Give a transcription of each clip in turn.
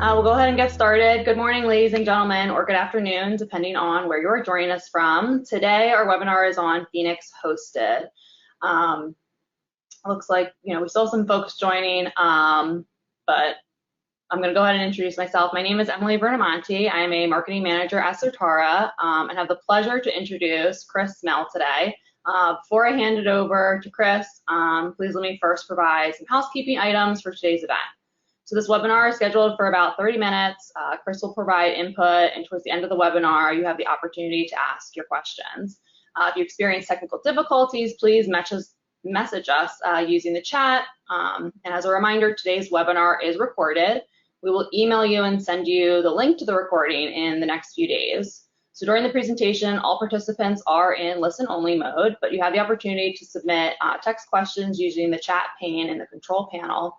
We'll go ahead and get started. Good morning, ladies and gentlemen, or good afternoon, depending on where you're joining us from. Today, our webinar is on Phoenix Hosted. Looks like, we still have some folks joining, but I'm going to go ahead and introduce myself. My name is Emily Bernamonte. I am a marketing manager at Certara and have the pleasure to introduce Chris Mell today. Before I hand it over to Chris, please let me first provide some housekeeping items for today's event. So this webinar is scheduled for about 30 minutes. Chris will provide input, and towards the end of the webinar, you have the opportunity to ask your questions. If you experience technical difficulties, please message us using the chat. And as a reminder, today's webinar is recorded. We will email you and send you the link to the recording in the next few days. So during the presentation, all participants are in listen-only mode, but you have the opportunity to submit text questions using the chat pane in the control panel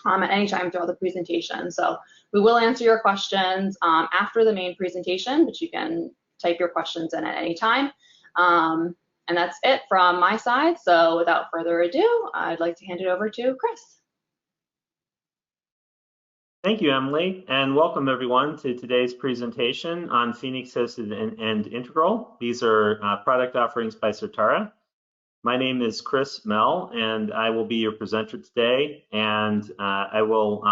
at any time throughout the presentation. So we will answer your questions after the main presentation, but you can type your questions in at any time. And that's it from my side. So without further ado, I'd like to hand it over to Chris. Thank you, Emily, and welcome everyone to today's presentation on Phoenix Hosted and Integral. These are product offerings by Certara. My name is Chris Mell, and I will be your presenter today, and I will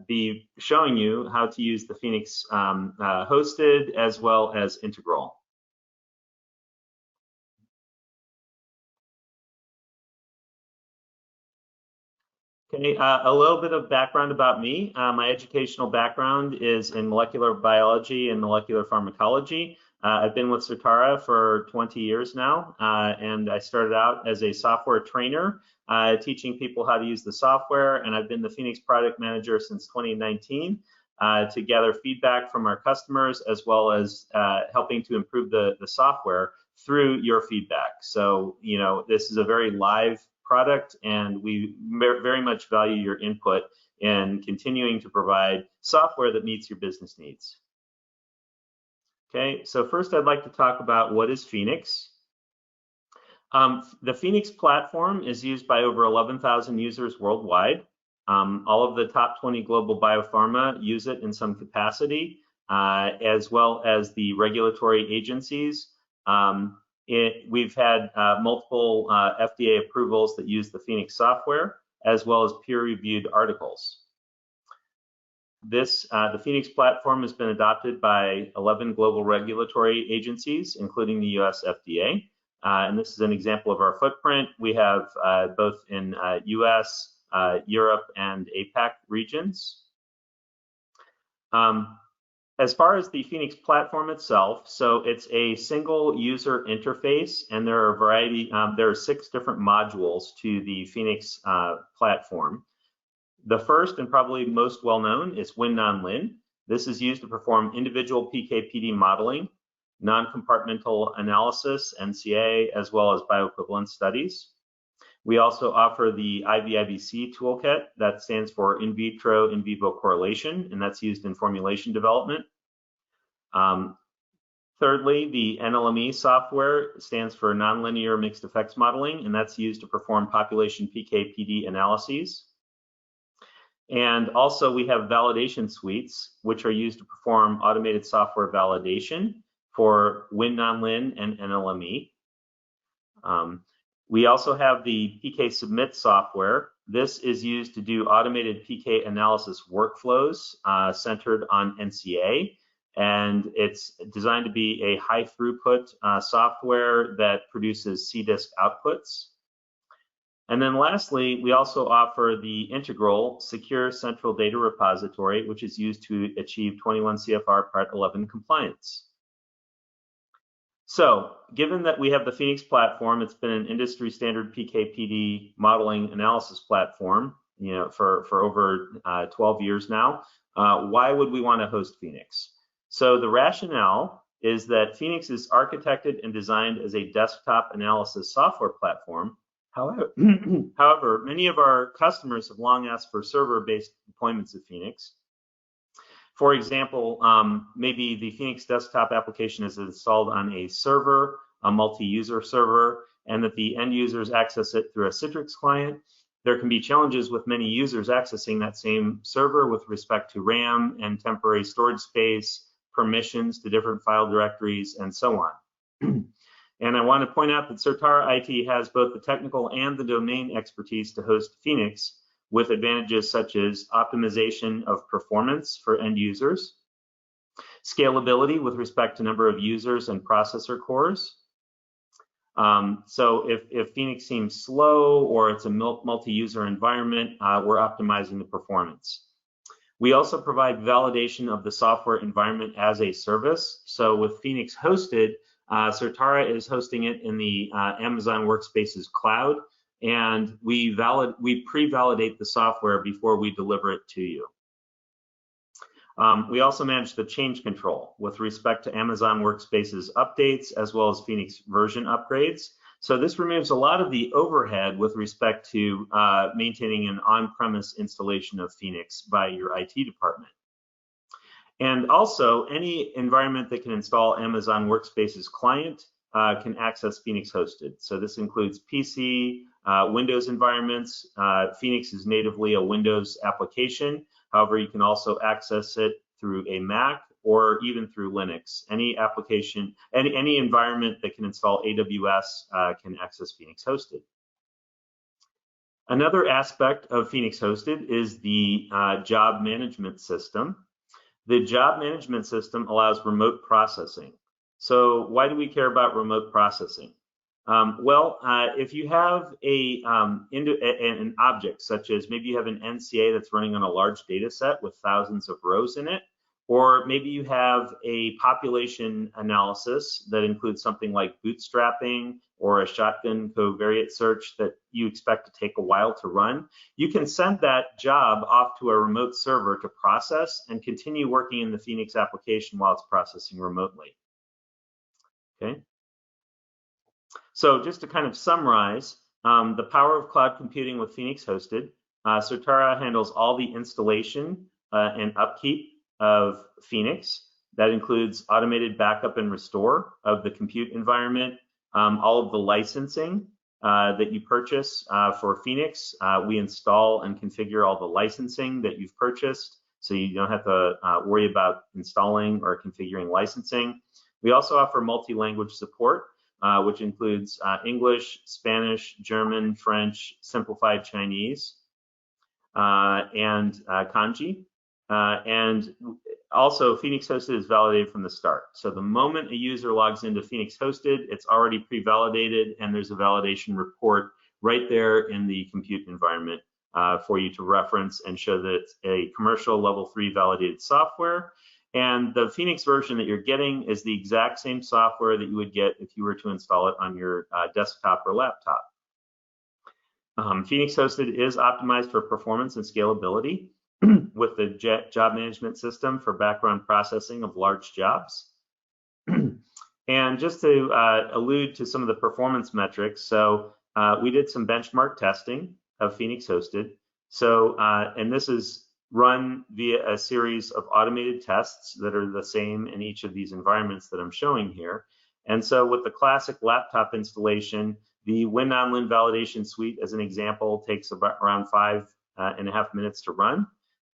be showing you how to use the Phoenix Hosted as well as Integral. Okay, a little bit of background about me. My educational background is in molecular biology and molecular pharmacology. I've been with Certara for 20 years now, and I started out as a software trainer, teaching people how to use the software, and I've been the Phoenix product manager since 2019 to gather feedback from our customers as well as helping to improve the software through your feedback. So, this is a very live product, and we very much value your input in continuing to provide software that meets your business needs. Okay, so first I'd like to talk about what is Phoenix. The Phoenix platform is used by over 11,000 users worldwide. All of the top 20 global biopharma use it in some capacity, as well as the regulatory agencies. We've had multiple FDA approvals that use the Phoenix software, as well as peer-reviewed articles. The Phoenix platform has been adopted by 11 global regulatory agencies, including the US FDA. And this is an example of our footprint. We have both in US, Europe, and APAC regions. As far as the Phoenix platform itself, so it's a single user interface, and there are 6 different modules to the Phoenix platform. The first and probably most well-known is Win-Non-Lin. This is used to perform individual PK/PD modeling, non-compartmental analysis, NCA, as well as bioequivalence studies. We also offer the IVIVC toolkit, that stands for in vitro in vivo correlation, and that's used in formulation development. Thirdly, the NLME software stands for nonlinear mixed effects modeling, and that's used to perform population PK/PD analyses. And also we have validation suites, which are used to perform automated software validation for Win-Non-Lin and NLME. We also have the PK Submit software. This is used to do automated PK analysis workflows centered on NCA, and it's designed to be a high throughput software that produces CDISC outputs. And then lastly, we also offer the Integral Secure Central Data Repository, which is used to achieve 21 CFR Part 11 compliance. So, given that we have the Phoenix platform, it's been an industry standard PK/PD modeling analysis platform, for over 12 years now. Why would we want to host Phoenix? So the rationale is that Phoenix is architected and designed as a desktop analysis software platform. However, many of our customers have long asked for server-based deployments of Phoenix. For example, maybe the Phoenix desktop application is installed on a server, a multi-user server, and that the end users access it through a Citrix client, there can be challenges with many users accessing that same server with respect to RAM and temporary storage space, permissions to different file directories, and so on. And I want to point out that Certara IT has both the technical and the domain expertise to host Phoenix, with advantages such as optimization of performance for end users, scalability with respect to number of users and processor cores. So if Phoenix seems slow or it's a multi-user environment, we're optimizing the performance. We also provide validation of the software environment as a service. So with Phoenix hosted, Certara is hosting it in the Amazon Workspaces cloud, and we pre-validate the software before we deliver it to you. We also manage the change control with respect to Amazon Workspaces updates as well as Phoenix version upgrades. So this removes a lot of the overhead with respect to maintaining an on-premise installation of Phoenix by your IT department. And also, any environment that can install Amazon Workspaces client can access Phoenix hosted. So this includes PC, Windows environments. Phoenix is natively a Windows application. However, you can also access it through a Mac or even through Linux. Any application, any environment that can install AWS can access Phoenix hosted. Another aspect of Phoenix hosted is the job management system. The job management system allows remote processing. So why do we care about remote processing? If you have an object, such as maybe you have an NCA that's running on a large data set with thousands of rows in it, or maybe you have a population analysis that includes something like bootstrapping or a shotgun covariate search that you expect to take a while to run, you can send that job off to a remote server to process and continue working in the Phoenix application while it's processing remotely. Okay. So just to kind of summarize, the power of cloud computing with Phoenix hosted, Certara handles all the installation and upkeep of Phoenix. That includes automated backup and restore of the compute environment, all of the licensing that you purchase for Phoenix. We install and configure all the licensing that you've purchased, so you don't have to worry about installing or configuring licensing. We also offer multi-language support, which includes English, Spanish, German, French, simplified Chinese, and kanji. And also, Phoenix hosted is validated from the start. So the moment a user logs into Phoenix hosted, it's already pre-validated, and there's a validation report right there in the compute environment for you to reference and show that it's a commercial level 3 validated software. And the Phoenix version that you're getting is the exact same software that you would get if you were to install it on your desktop or laptop. Phoenix hosted is optimized for performance and scalability with the job management system for background processing of large jobs. And just to allude to some of the performance metrics, so we did some benchmark testing of Phoenix hosted. So, and this is run via a series of automated tests that are the same in each of these environments that I'm showing here. And so with the classic laptop installation, the win-on-win validation suite, as an example, takes about around 5.5 minutes to run.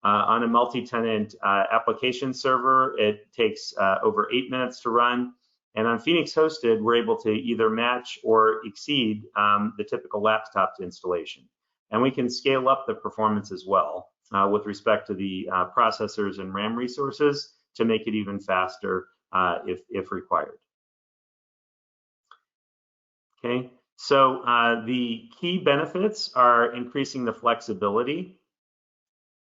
On a multi-tenant application server, it takes over 8 minutes to run. And on Phoenix hosted, we're able to either match or exceed the typical laptop installation. And we can scale up the performance as well with respect to the processors and RAM resources to make it even faster if required. Okay, so the key benefits are increasing the flexibility,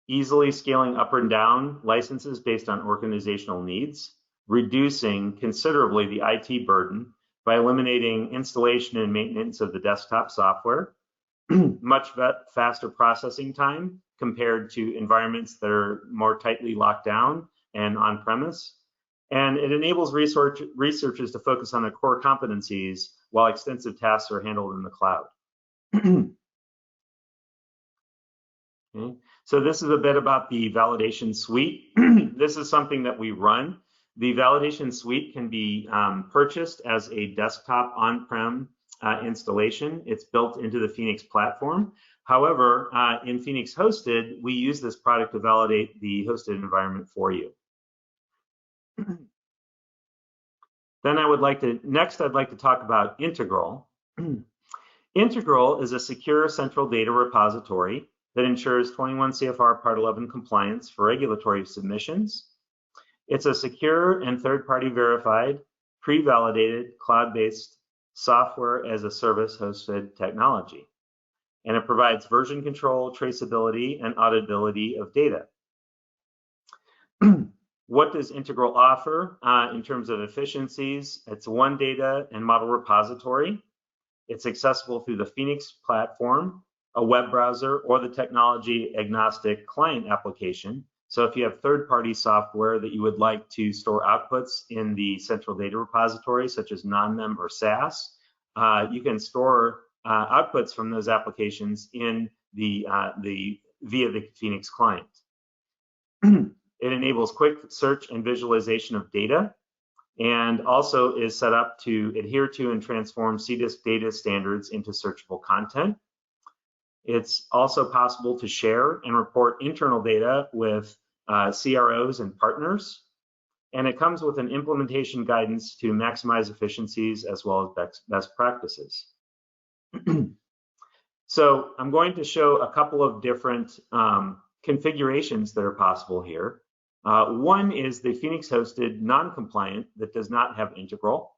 easily scaling up and down licenses based on organizational needs, reducing considerably the IT burden by eliminating installation and maintenance of the desktop software, much faster processing time compared to environments that are more tightly locked down and on-premise. And it enables researchers to focus on their core competencies while extensive tasks are handled in the cloud. Okay. So this is a bit about the validation suite. This is something that we run. The validation suite can be purchased as a desktop on-prem installation. It's built into the Phoenix platform. However, in Phoenix Hosted, we use this product to validate the hosted environment for you. Then I'd like to talk about Integral. Integral is a secure central data repository that ensures 21 CFR Part 11 compliance for regulatory submissions. It's a secure and third-party verified, pre-validated, cloud-based software as a service hosted technology. And it provides version control, traceability, and auditability of data. What does Integral offer in terms of efficiencies? It's one data and model repository. It's accessible through the Phoenix platform, a web browser, or the technology agnostic client application. So if you have third-party software that you would like to store outputs in the central data repository, such as non-mem or SAS, you can store outputs from those applications in via the Phoenix client. It enables quick search and visualization of data, and also is set up to adhere to and transform CDISC data standards into searchable content. It's also possible to share and report internal data with CROs and partners, and it comes with an implementation guidance to maximize efficiencies as well as best practices. So I'm going to show a couple of different configurations that are possible here. One is the Phoenix hosted non-compliant that does not have Integral.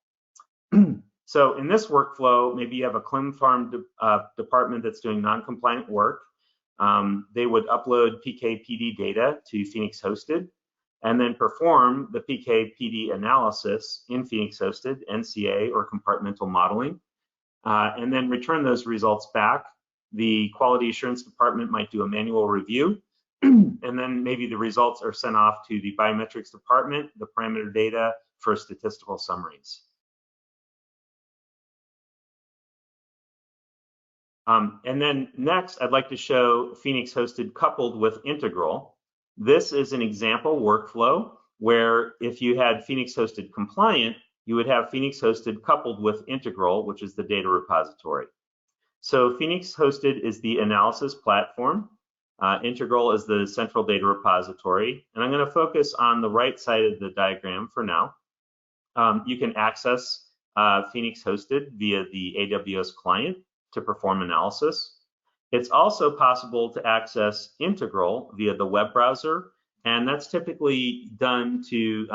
So in this workflow, maybe you have a Clim Farm department that's doing non-compliant work. They would upload PK/PD data to Phoenix hosted and then perform the PK/PD analysis in Phoenix hosted, NCA or compartmental modeling, and then return those results back. The quality assurance department might do a manual review, and then maybe the results are sent off to the biometrics department, the parameter data for statistical summaries. And then next, I'd like to show Phoenix hosted coupled with Integral. This is an example workflow where if you had Phoenix hosted compliant, you would have Phoenix hosted coupled with Integral, which is the data repository. So Phoenix hosted is the analysis platform. Integral is the central data repository. And I'm going to focus on the right side of the diagram for now. You can access Phoenix hosted via the AWS client to perform analysis. It's also possible to access Integral via the web browser, and that's typically done to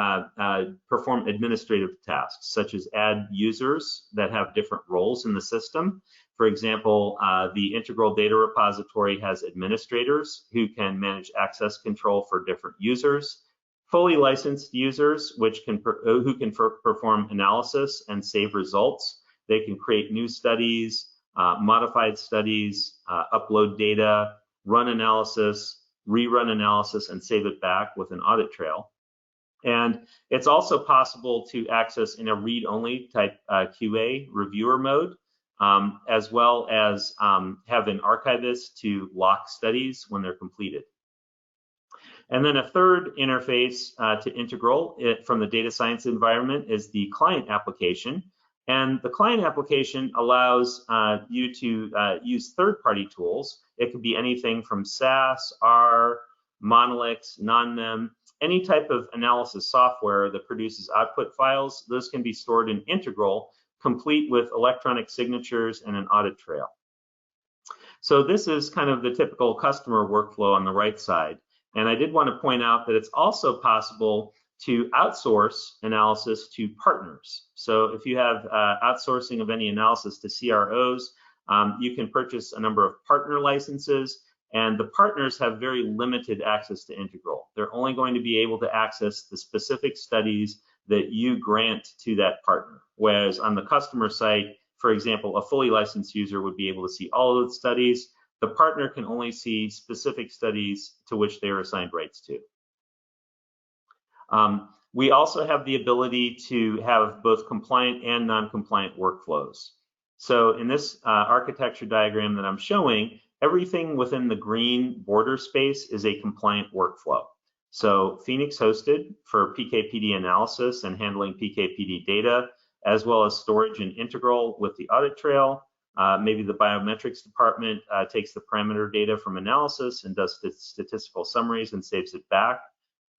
perform administrative tasks, such as add users that have different roles in the system. For example, the Integral data repository has administrators who can manage access control for different users, fully licensed users who can perform analysis and save results. They can create new studies, modified studies, upload data, run analysis, rerun analysis, and save it back with an audit trail. And it's also possible to access in a read-only type QA reviewer mode, as well as have an archivist to lock studies when they're completed. And then a third interface to Integral from the data science environment is the client application. And the client application allows you to use third-party tools. It could be anything from SAS, R, Monolix, non-mem, any type of analysis software that produces output files. Those can be stored in Integral, complete with electronic signatures and an audit trail. So this is kind of the typical customer workflow on the right side. And I did want to point out that it's also possible to outsource analysis to partners. So if you have outsourcing of any analysis to CROs, you can purchase a number of partner licenses, and the partners have very limited access to Integral. They're only going to be able to access the specific studies that you grant to that partner. Whereas on the customer site, for example, a fully licensed user would be able to see all of the studies. The partner can only see specific studies to which they are assigned rights to. We also have the ability to have both compliant and non-compliant workflows. So in this architecture diagram that I'm showing, everything within the green border space is a compliant workflow. So Phoenix hosted for PK/PD analysis and handling PK/PD data, as well as storage and integral with the audit trail. Maybe the biometrics department takes the parameter data from analysis and does statistical summaries and saves it back.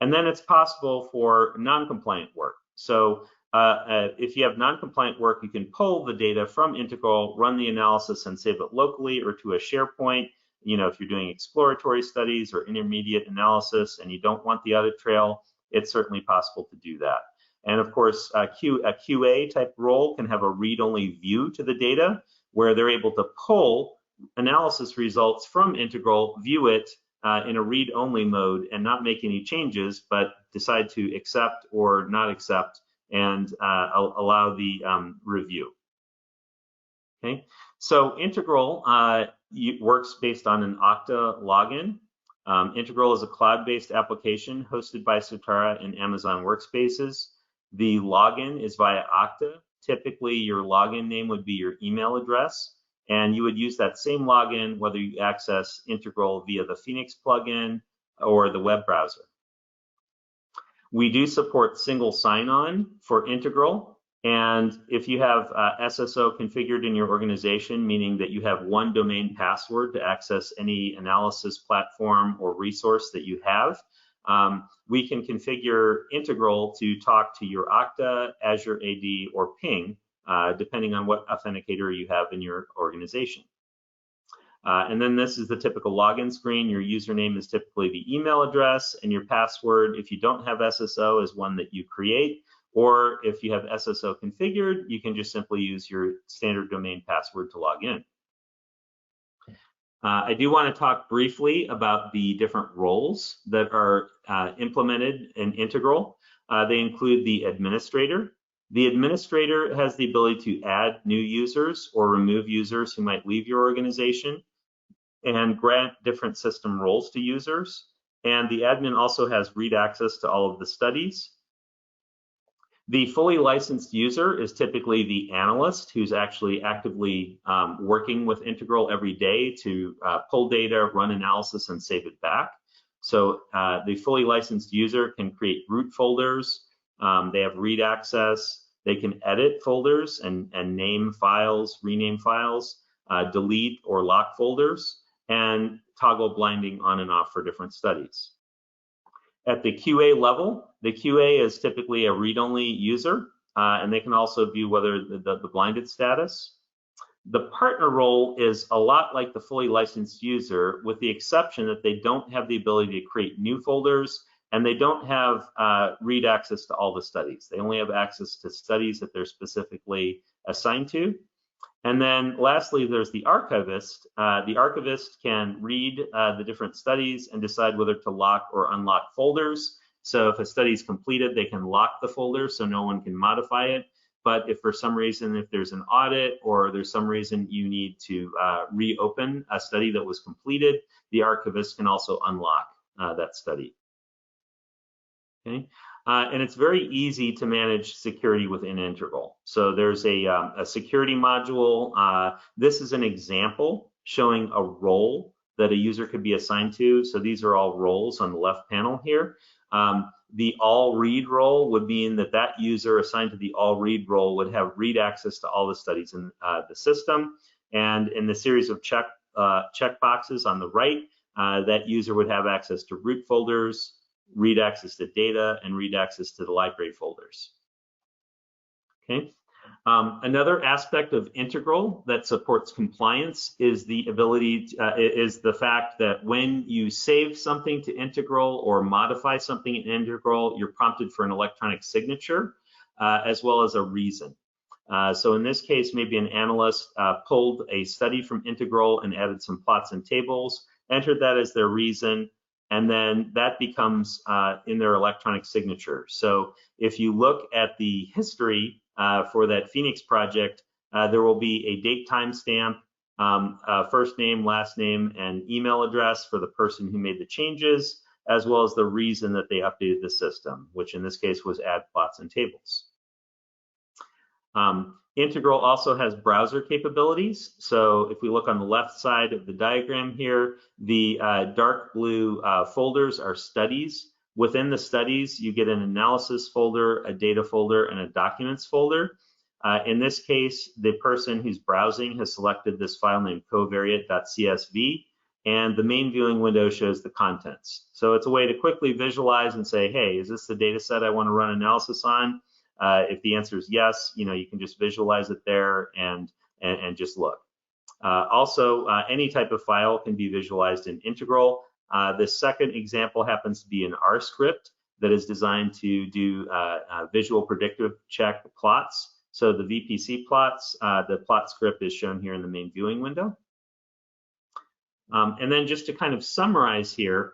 And then it's possible for non-compliant work. So if you have non-compliant work, you can pull the data from integral, run the analysis and save it locally or to a SharePoint. If you're doing exploratory studies or intermediate analysis and you don't want the audit trail, it's certainly possible to do that. And of course, a QA type role can have a read-only view to the data where they're able to pull analysis results from integral, view it in a read-only mode and not make any changes, but decide to accept or not accept and allow the review. Okay, so integral works based on an Okta login. Integral is a cloud-based application hosted by Certara in Amazon Workspaces. The login is via Okta. Typically, your login name would be your email address, and you would use that same login whether you access Integral via the Phoenix plugin or the web browser. We do support single sign-on for Integral, and if you have SSO configured in your organization, meaning that you have one domain password to access any analysis platform or resource that you have, we can configure Integral to talk to your Okta, Azure AD, or Ping, depending on what authenticator you have in your organization. And then this is the typical login screen. Your username is typically the email address, and your password, if you don't have SSO, is one that you create. Or if you have SSO configured, you can just simply use your standard domain password to log in. I do want to talk briefly about the different roles that are implemented in Integral. They include the administrator. The administrator has the ability to add new users or remove users who might leave your organization and grant different system roles to users. And the admin also has read access to all of the studies. The fully licensed user is typically the analyst who's actually actively working with Integral every day to pull data, run analysis, and save it back. So the fully licensed user can create root folders. They have read access. They can edit folders and name files, rename files, delete or lock folders, and toggle blinding on and off for different studies. At the QA level, the QA is typically a read-only user, and they can also view whether the blinded status. The partner role is a lot like the fully licensed user, with the exception that they don't have the ability to create new folders, and they don't have read access to all the studies. They only have access to studies that they're specifically assigned to. And then lastly, there's the archivist. The archivist can read the different studies and decide whether to lock or unlock folders. So if a study is completed, they can lock the folder so no one can modify it. But if for some reason, if there's an audit or there's some reason you need to reopen a study that was completed, the archivist can also unlock that study. Okay. And it's very easy to manage security within Integral. So there's a security module. This is an example showing a role that a user could be assigned to. So these are all roles on the left panel here. The all read role would mean that that user assigned to the all read role would have read access to all the studies in the system. And in the series of check boxes on the right, that user would have access to root folders, read access to data, and read access to the library folders. Okay. Another aspect of Integral that supports compliance is the ability is the fact that when you save something to Integral or modify something in Integral, you're prompted for an electronic signature as well as a reason. So in this case, maybe an analyst pulled a study from Integral and added some plots and tables, entered that as their reason, and then that becomes in their electronic signature. So if you look at the history for that Phoenix project, there will be a date timestamp, first name, last name, and email address for the person who made the changes, as well as the reason that they updated the system, which in this case was add plots and tables. Integral also has browser capabilities. So if we look on the left side of the diagram here, the dark blue folders are studies. Within the studies, you get an analysis folder, a data folder, and a documents folder. In this case, the person who's browsing has selected this file named covariate.csv, and the main viewing window shows the contents. So it's a way to quickly visualize and say, hey, is this the data set I want to run analysis on? If the answer is yes, you can just visualize it there and just look. Also, any type of file can be visualized in Integral. The second example happens to be an R script that is designed to do visual predictive check plots. So the VPC plots, the plot script is shown here in the main viewing window. And then just to kind of summarize here,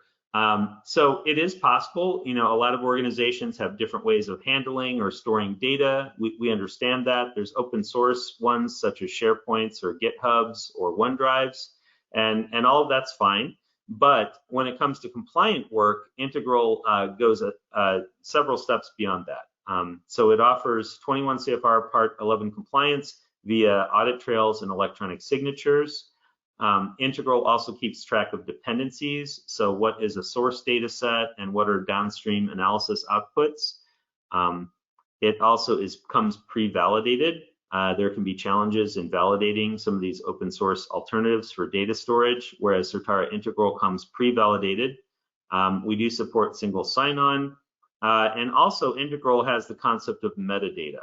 so it is possible, a lot of organizations have different ways of handling or storing data. We understand that. There's open source ones such as SharePoints or GitHubs or OneDrives, and all of that's fine. But when it comes to compliant work, Integral goes several steps beyond that. So it offers 21 CFR Part 11 compliance via audit trails and electronic signatures. Integral also keeps track of dependencies. So what is a source data set and what are downstream analysis outputs? It also comes pre-validated. There can be challenges in validating some of these open source alternatives for data storage, whereas Certara Integral comes pre-validated. We do support single sign-on, and also Integral has the concept of metadata.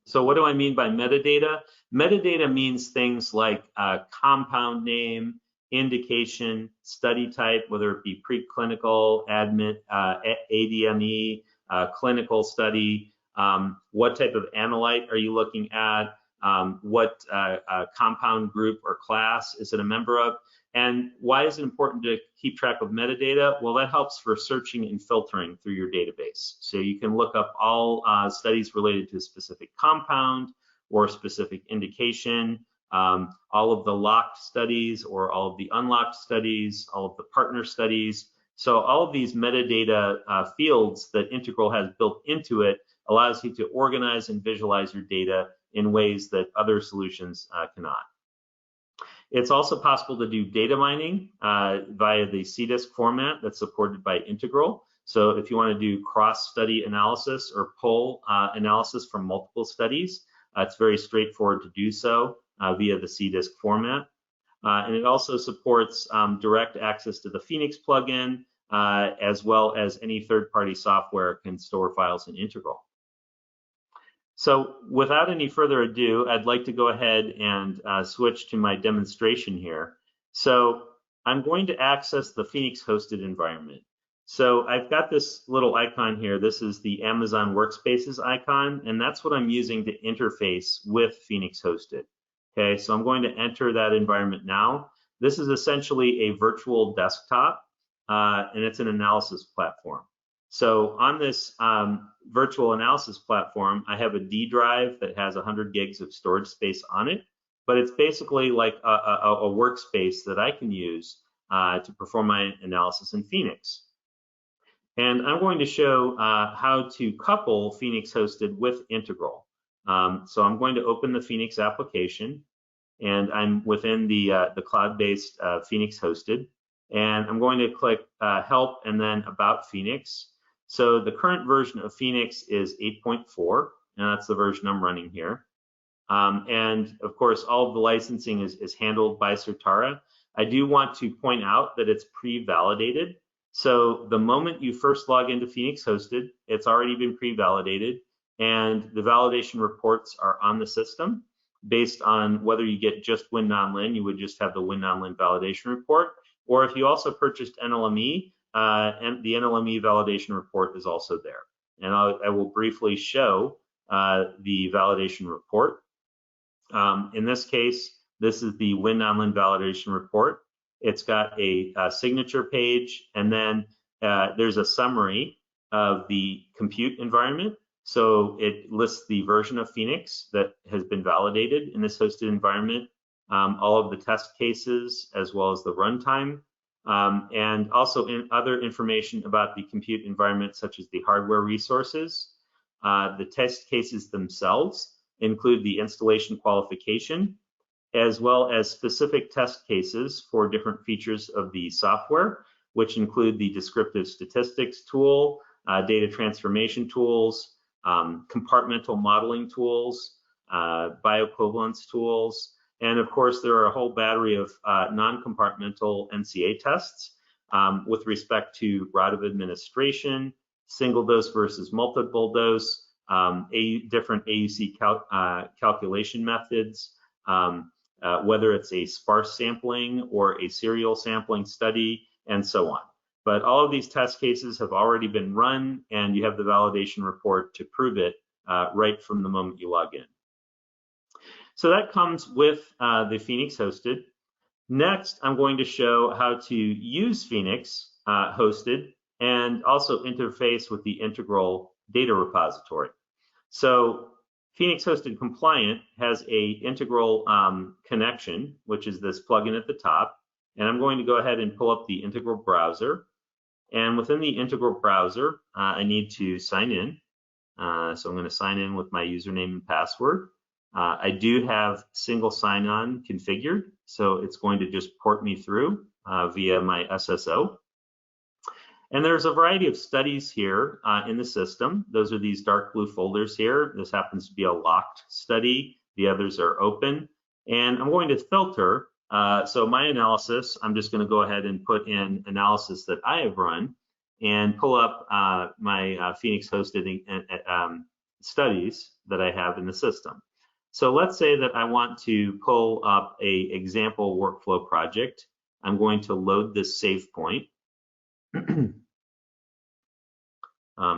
So what do I mean by metadata? Metadata means things like compound name, indication, study type, whether it be preclinical, ADME, clinical study, what type of analyte are you looking at, what compound group or class is it a member of, and why is it important to keep track of metadata? Well, that helps for searching and filtering through your database. So you can look up all studies related to a specific compound or a specific indication, all of the locked studies or all of the unlocked studies, all of the partner studies. So all of these metadata fields that Integral has built into it allows you to organize and visualize your data in ways that other solutions cannot. It's also possible to do data mining via the CDISC format that's supported by Integral. So if you want to do cross-study analysis or pull analysis from multiple studies, it's very straightforward to do so via the CDISC format. And it also supports direct access to the Phoenix plugin, as well as any third-party software can store files in Integral. So without any further ado, I'd like to go ahead and switch to my demonstration here. So I'm going to access the Phoenix hosted environment. So I've got this little icon here. This is the Amazon Workspaces icon, and that's what I'm using to interface with Phoenix hosted. Okay, so I'm going to enter that environment now. This is essentially a virtual desktop, and it's an analysis platform. So on this virtual analysis platform, I have a D drive that has 100 gigs of storage space on it, but it's basically like a workspace that I can use to perform my analysis in Phoenix. And I'm going to show how to couple Phoenix hosted with Integral. So I'm going to open the Phoenix application, and I'm within the cloud-based Phoenix hosted, and I'm going to click Help and then About Phoenix. So the current version of Phoenix is 8.4, and that's the version I'm running here. And of course, all of the licensing is handled by Certara. I do want to point out that it's pre-validated. So the moment you first log into Phoenix hosted, it's already been pre-validated, and the validation reports are on the system. Based on whether you get just Win Non-Lin, you would just have the Win Non-Lin validation report, or if you also purchased NLME, and the NLME validation report is also there. And I will briefly show the validation report. In this case, this is the Win Non-Lin validation report. It's got a signature page, and then there's a summary of the compute environment. So it lists the version of Phoenix that has been validated in this hosted environment, all of the test cases, as well as the runtime. And also other information about the compute environment, such as the hardware resources. The test cases themselves include the installation qualification, as well as specific test cases for different features of the software, which include the descriptive statistics tool, data transformation tools, compartmental modeling tools, bioequivalence tools, and of course there are a whole battery of non-compartmental NCA tests with respect to route of administration, single dose versus multiple dose, different AUC calculation methods, whether it's a sparse sampling or a serial sampling study, and so on. But all of these test cases have already been run, and you have the validation report to prove it right from the moment you log in. So that comes with the Phoenix hosted. Next, I'm going to show how to use Phoenix hosted and also interface with the integral data repository. So Phoenix hosted compliant has a integral connection, which is this plugin at the top. And I'm going to go ahead and pull up the integral browser. And within the integral browser, I need to sign in. So I'm going to sign in with my username and password. I do have single sign-on configured, so it's going to just port me through via my SSO. And there's a variety of studies here in the system. Those are these dark blue folders here. This happens to be a locked study. The others are open. And I'm going to filter. So my analysis, I'm just going to go ahead and put in analysis that I have run and pull up my Phoenix hosted studies that I have in the system. So let's say that I want to pull up an example workflow project. I'm going to load this save point.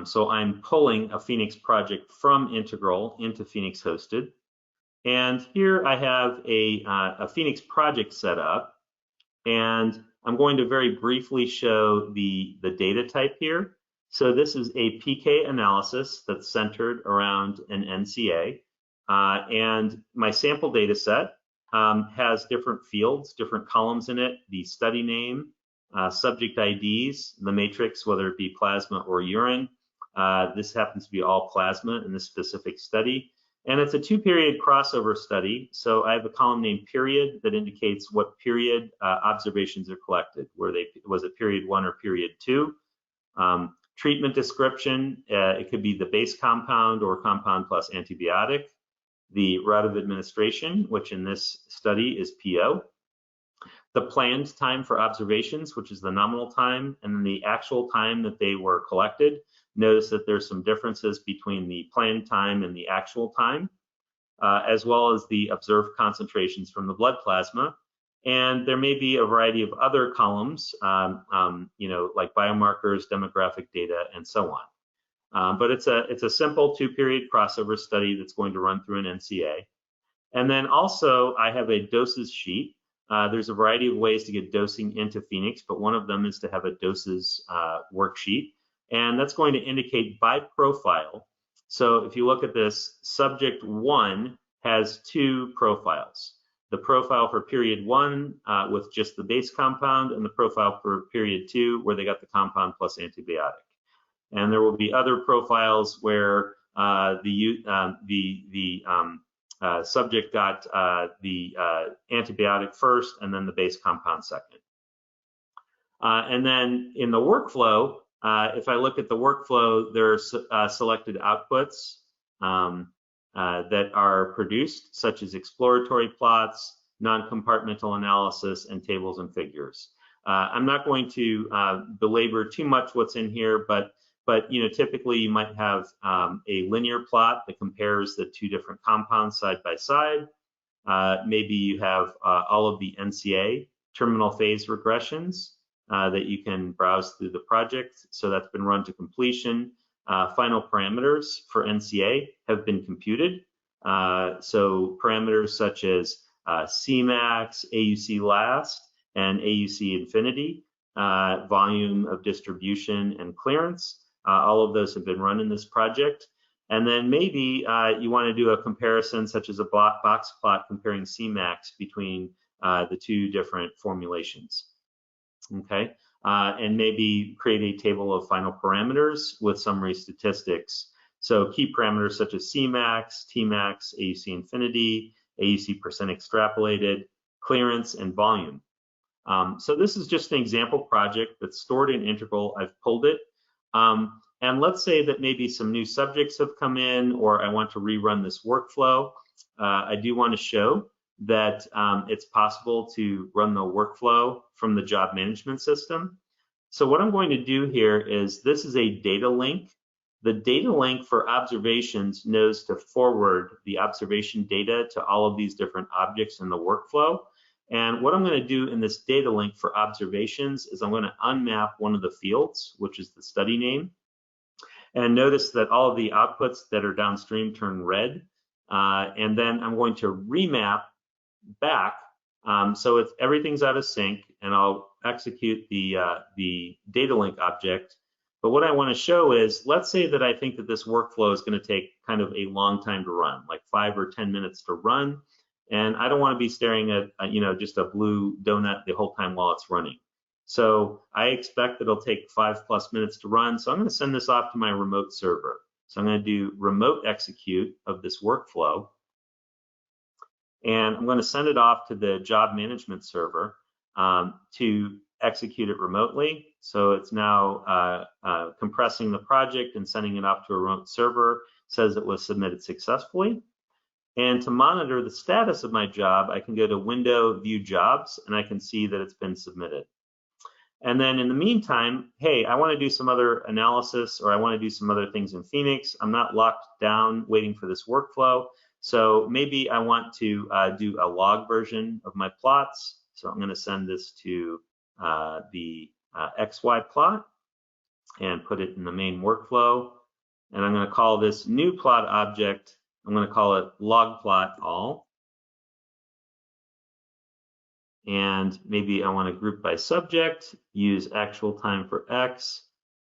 So I'm pulling a Phoenix project from Integral into Phoenix hosted. And here I have a Phoenix project set up. And I'm going to very briefly show the data type here. So this is a PK analysis that's centered around an NCA. And my sample data set has different fields, different columns in it, the study name, subject IDs, the matrix, whether it be plasma or urine. This happens to be all plasma in this specific study. And it's a 2-period crossover study. So I have a column named period that indicates what period observations are collected. Was it period 1 or period 2? Treatment description, it could be the base compound or compound plus antibiotic. The route of administration, which in this study is PO. The planned time for observations, which is the nominal time, and then the actual time that they were collected. Notice that there's some differences between the planned time and the actual time, as well as the observed concentrations from the blood plasma. And there may be a variety of other columns, like biomarkers, demographic data, and so on. But it's a simple 2-period crossover study that's going to run through an NCA. And then also I have a doses sheet. There's a variety of ways to get dosing into Phoenix, but one of them is to have a doses worksheet. And that's going to indicate by profile. So if you look at this, subject 1 has 2 profiles. The profile for period 1 with just the base compound, and the profile for period 2 where they got the compound plus antibiotic. And there will be other profiles where subject got the antibiotic first and then the base compound second. And then in the workflow, if I look at the workflow, there are selected outputs that are produced, such as exploratory plots, non-compartmental analysis, and tables and figures. I'm not going to belabor too much what's in here, but typically you might have a linear plot that compares the 2 different compounds side by side. Maybe you have all of the NCA terminal phase regressions that you can browse through the project. So that's been run to completion. Final parameters for NCA have been computed. So parameters such as Cmax, AUC last, and AUC infinity, volume of distribution, and clearance. All of those have been run in this project. And then maybe you want to do a comparison such as a box plot comparing Cmax between the 2 different formulations. Okay, and maybe create a table of final parameters with summary statistics. So key parameters such as Cmax, Tmax, AUC infinity, AUC percent extrapolated, clearance, and volume. So this is just an example project that's stored in Integral. I've pulled it. And let's say that maybe some new subjects have come in, or I want to rerun this workflow. I do want to show that it's possible to run the workflow from the job management system. So what I'm going to do here is, this is a data link. The data link for observations knows to forward the observation data to all of these different objects in the workflow. And what I'm going to do in this data link for observations is I'm going to unmap one of the fields, which is the study name. And notice that all of the outputs that are downstream turn red. And then I'm going to remap back. So if everything's out of sync, and I'll execute the data link object. But what I want to show is, let's say that I think that this workflow is going to take kind of a long time to run, like 5 or 10 minutes to run. And I don't want to be staring at just a blue donut the whole time while it's running. So I expect that it'll take 5+ minutes to run. So I'm going to send this off to my remote server. So I'm going to do remote execute of this workflow. And I'm going to send it off to the job management server to execute it remotely. So it's now compressing the project and sending it off to a remote server. It says it was submitted successfully. And to monitor the status of my job, I can go to Window, View Jobs, and I can see that it's been submitted. And then in the meantime, hey, I want to do some other analysis, or I want to do some other things in Phoenix. I'm not locked down waiting for this workflow. So maybe I want to do a log version of my plots. So I'm going to send this to the XY plot and put it in the main workflow. And I'm going to call this new plot object, I'm going to call it log plot all. And maybe I want to group by subject, use actual time for X,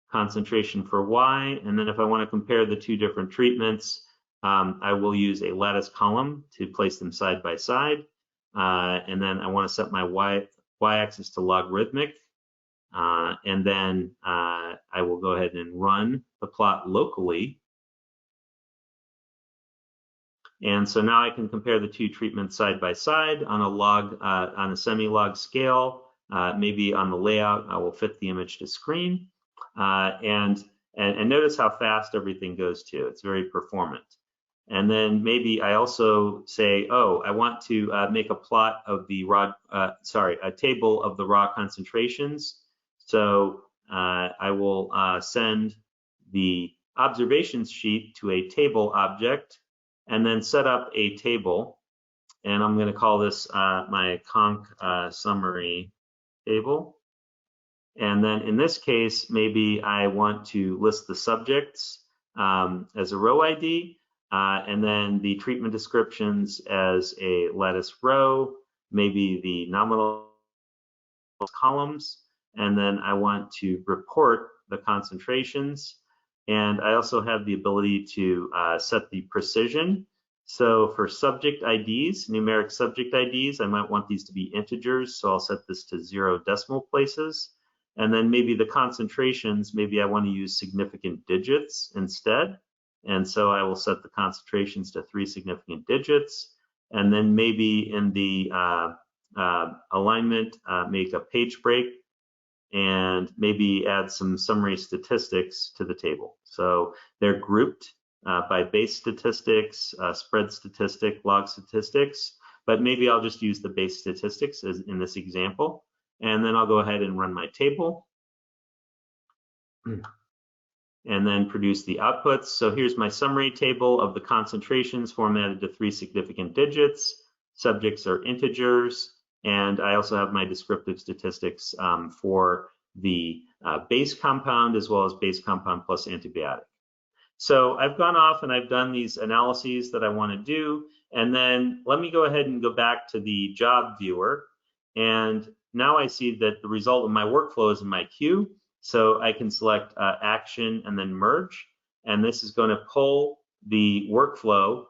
concentration for Y. And then if I want to compare the two different treatments, I will use a lattice column to place them side by side. And then I want to set my y-axis to logarithmic. And then I will go ahead and run the plot locally. And so now I can compare the two treatments side by side on a log, on a semi-log scale. Maybe on the layout, I will fit the image to screen. And notice how fast everything goes to. It's very performant. And then maybe I also say, oh, I want to make a plot of the raw, a table of the raw concentrations. So I will send the observations sheet to a table object, and then set up a table. And I'm going to call this my conc summary table. And then in this case, maybe I want to list the subjects as a row ID, and then the treatment descriptions as a lattice row, maybe the nominal columns, and then I want to report the concentrations. And I also have the ability to set the precision. So for subject IDs, numeric subject IDs, I might want these to be integers. So I'll set this to 0 decimal places. And then maybe the concentrations, maybe I want to use significant digits instead. And so I will set the concentrations to 3 significant digits. And then maybe in the alignment, make a page break, and maybe add some summary statistics to the table. So they're grouped by base statistics, spread statistic, log statistics, but maybe I'll just use the base statistics as in this example. And then I'll go ahead and run my table and then produce the outputs. So here's my summary table of the concentrations formatted to 3 significant digits. Subjects are integers. And I also have my descriptive statistics for the base compound as well as base compound plus antibiotic. So I've gone off and I've done these analyses that I want to do. And then let me go ahead and go back to the job viewer. And now I see that the result of my workflow is in my queue. So I can select action and then merge. And this is going to pull the workflow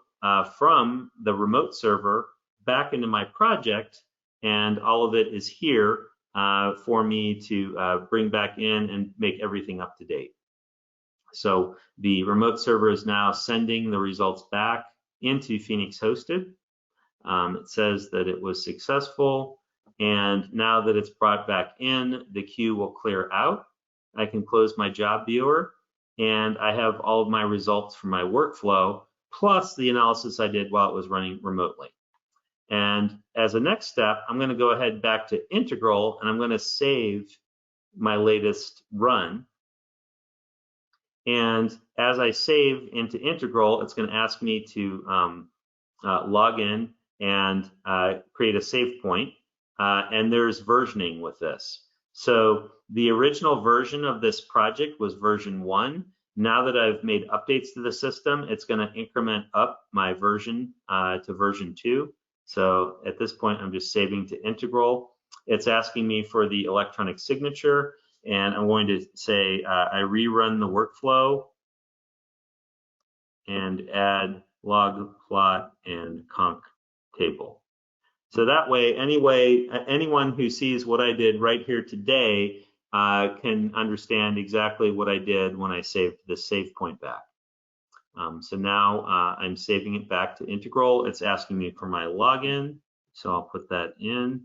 from the remote server back into my project. And all of it is here for me to bring back in and make everything up to date. So the remote server is now sending the results back into Phoenix hosted. It says that it was successful. And now that it's brought back in, the queue will clear out. I can close my job viewer, and I have all of my results from my workflow plus the analysis I did while it was running remotely. And as a next step, I'm going to go ahead back to integral, and I'm going to save my latest run. And as I save into integral, it's going to ask me to log in and create a save point. And there's versioning with this. So the original version of this project was version 1. Now that I've made updates to the system, it's going to increment up my version to version 2. So at this point, I'm just saving to integral. It's asking me for the electronic signature, and I'm going to say I rerun the workflow and add log, plot, and conc table. So that way, anyone who sees what I did right here today can understand exactly what I did when I saved this save point back. So now I'm saving it back to integral. It's asking me for my login, so I'll put that in.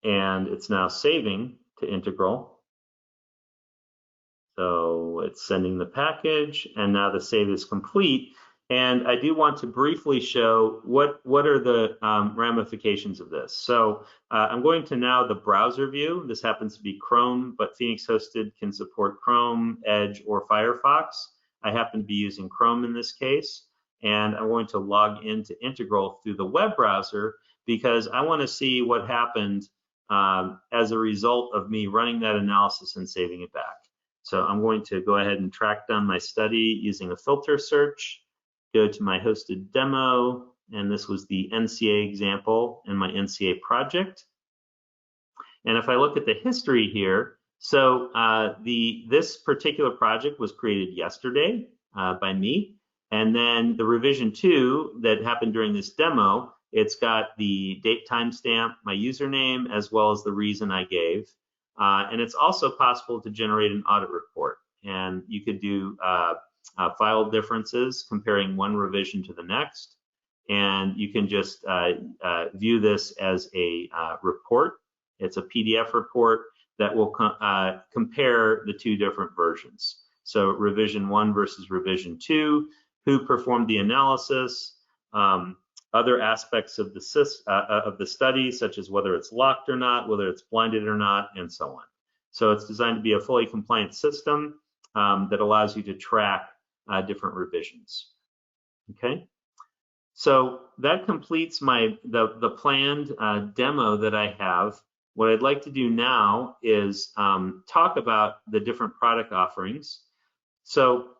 And it's now saving to integral. So it's sending the package, and now the save is complete. And I do want to briefly show what are the ramifications of this. So I'm going to now the browser view. This happens to be Chrome, but Phoenix Hosted can support Chrome, Edge, or Firefox. I happen to be using Chrome in this case. And I'm going to log into Integral through the web browser because I want to see what happened as a result of me running that analysis and saving it back. So I'm going to go ahead and track down my study using a filter search, go to my hosted demo, and this was the NCA example in my NCA project. And if I look at the history here, so this particular project was created yesterday by me, and then the revision 2 that happened during this demo, it's got the date timestamp, my username, as well as the reason I gave. And it's also possible to generate an audit report. And you could do file differences comparing one revision to the next. And you can just view this as a report. It's a PDF report that will compare the 2 different versions. So revision 1 versus revision 2, who performed the analysis, other aspects of the study, such as whether it's locked or not, whether it's blinded or not, and so on. So it's designed to be a fully compliant system that allows you to track different revisions. Okay, so that completes the planned demo that I have. What I'd like to do now is talk about the different product offerings. So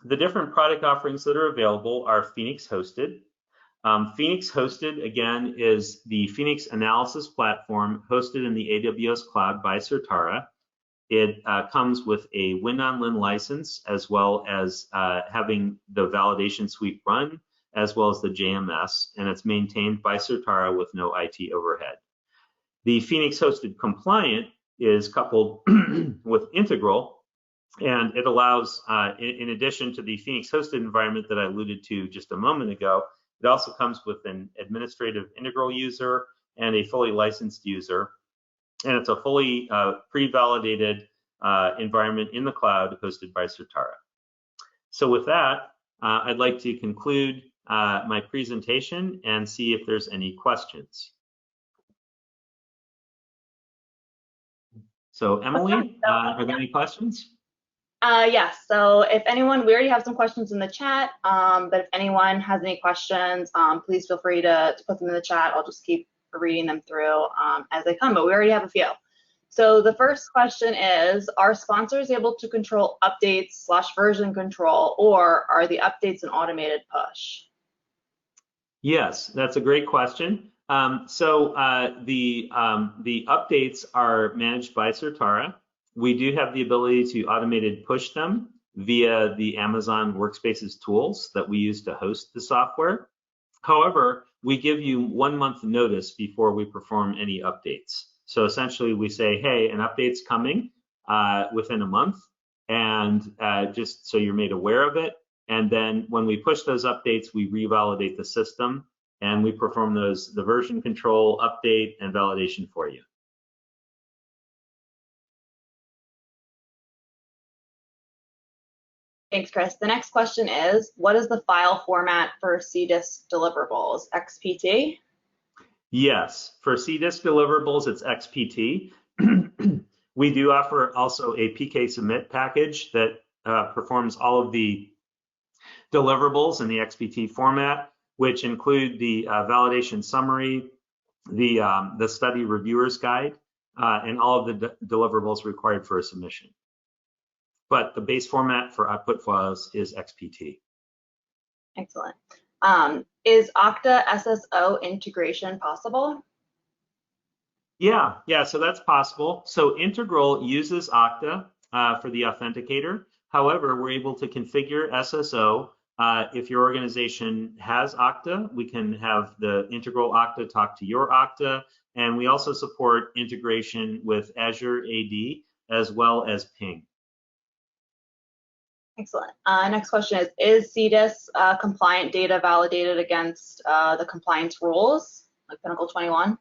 the different product offerings that are available are Phoenix Hosted. Phoenix Hosted, again, is the Phoenix analysis platform hosted in the AWS cloud by Certara. It comes with a Win-on-Lin license, as well as having the validation suite run, as well as the JMS, and it's maintained by Certara with no IT overhead. The Phoenix Hosted Compliant is coupled with Integral, and it allows, in addition to the Phoenix Hosted environment that I alluded to just a moment ago, it also comes with an administrative integral user and a fully licensed user. And it's a fully pre-validated environment in the cloud hosted by Certara. So with that, I'd like to conclude my presentation and see if there's any questions. So Emily, are there any questions? Yes, so if anyone, we already have some questions in the chat, but if anyone has any questions, please feel free to put them in the chat. I'll just keep reading them through as they come, but we already have a few. So the first question is, are sponsors able to control updates / version control, or are the updates an automated push? Yes, that's a great question. So the updates are managed by Certara. We do have the ability to automated push them via the Amazon Workspaces tools that we use to host the software. However, we give you 1 month notice before we perform any updates. So essentially we say, hey, an update's coming within a month, and just so you're made aware of it. And then when we push those updates, we revalidate the system and we perform the version control, update, and validation for you. Thanks, Chris. The next question is, what is the file format for CDISC deliverables? XPT? Yes, for CDISC deliverables, it's XPT. We do offer also a PK submit package that performs all of the deliverables in the XPT format, which include the validation summary, the study reviewer's guide, and all of the deliverables required for a submission. But the base format for output files is XPT. Excellent. Is Okta SSO integration possible? Yeah, so that's possible. So Integral uses Okta for the authenticator. However, we're able to configure SSO. If your organization has Okta, we can have the Integral Okta talk to your Okta, and we also support integration with Azure AD as well as Ping. Excellent. Next question is CDISC compliant data validated against the compliance rules, like Pinnacle 21?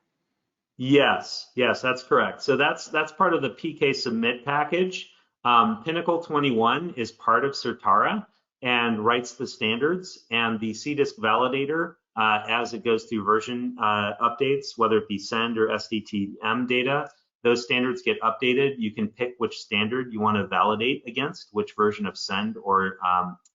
Yes, that's correct. So that's part of the PK submit package. Pinnacle 21 is part of Certara and writes the standards, and the CDISC validator, as it goes through version updates, whether it be send or SDTM data, those standards get updated. You can pick which standard you want to validate against, which version of send or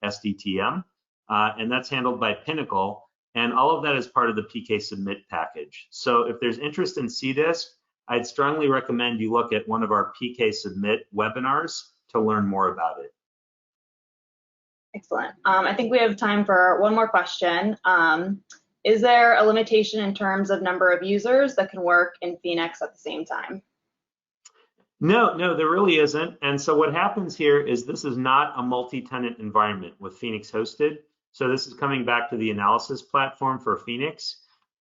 SDTM, and that's handled by Pinnacle. And all of that is part of the PK submit package. So if there's interest in CDISC, I'd strongly recommend you look at one of our PK submit webinars to learn more about it. Excellent. I think we have time for one more question. Is there a limitation in terms of number of users that can work in Phoenix at the same time? No, there really isn't. And so what happens here is this is not a multi-tenant environment with Phoenix hosted. So this is coming back to the analysis platform for Phoenix.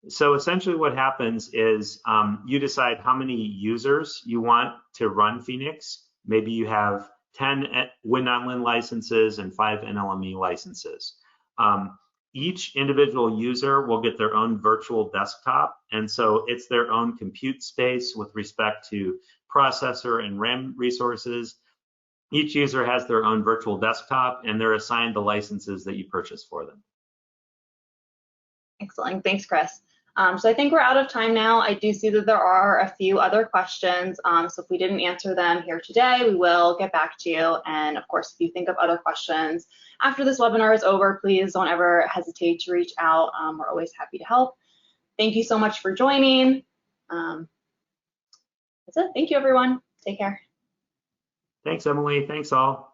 So essentially what happens is you decide how many users you want to run Phoenix. Maybe you have 10 Win-on-Win licenses and 5 NLME licenses. Each individual user will get their own virtual desktop, and so it's their own compute space with respect to processor and RAM resources. Each user has their own virtual desktop, and they're assigned the licenses that you purchase for them. Excellent. Thanks, Chris. So I think we're out of time now. I do see that there are a few other questions. So if we didn't answer them here today, we will get back to you. And of course, if you think of other questions after this webinar is over, please don't ever hesitate to reach out. We're always happy to help. Thank you so much for joining. That's it. Thank you, everyone. Take care. Thanks, Emily. Thanks, all.